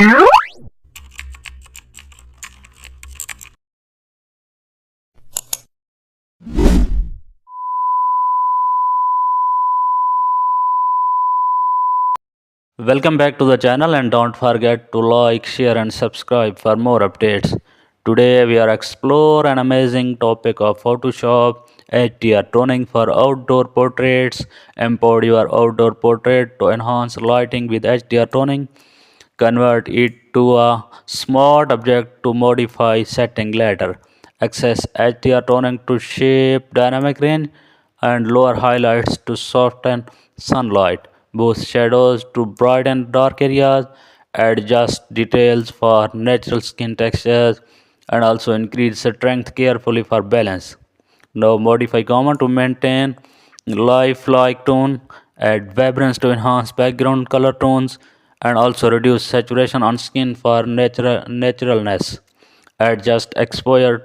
Welcome back to the channel and don't forget to like, share and subscribe for more updates. Today we are explore an amazing topic of Photoshop HDR toning for outdoor portraits. Import your outdoor portrait to enhance lighting with HDR toning. Convert it to a smart object to modify setting later. Access HDR toning to shape dynamic range and lower highlights to soften sunlight. Boost shadows to brighten dark areas. Adjust details for natural skin textures and also increase strength carefully for balance. Now modify common to maintain lifelike tone, add vibrance to enhance background color tones, and also reduce saturation on skin for naturalness. Adjust exposure